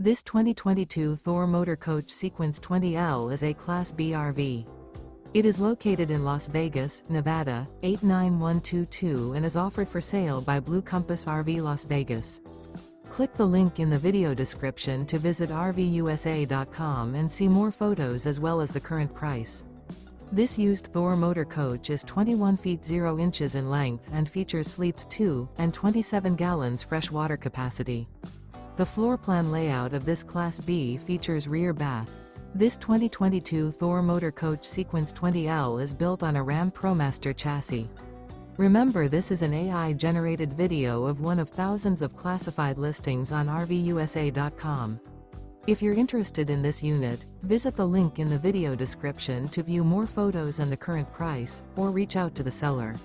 This 2022 Thor Motor Coach Sequence 20L is a Class B RV. It is located in Las Vegas, Nevada, 89122 and is offered for sale by Blue Compass RV Las Vegas. Click the link in the video description to visit RVUSA.com and see more photos as well as the current price. This used Thor Motor Coach is 21 feet 0 inches in length and features sleeps 2 and 27 gallons fresh water capacity. The floor plan layout of this Class B features rear bath. This 2022 Thor Motor Coach Sequence 20L is built on a RAM Promaster chassis. Remember, this is an AI-generated video of one of thousands of classified listings on RVUSA.com. If you're interested in this unit, visit the link in the video description to view more photos and the current price, or reach out to the seller.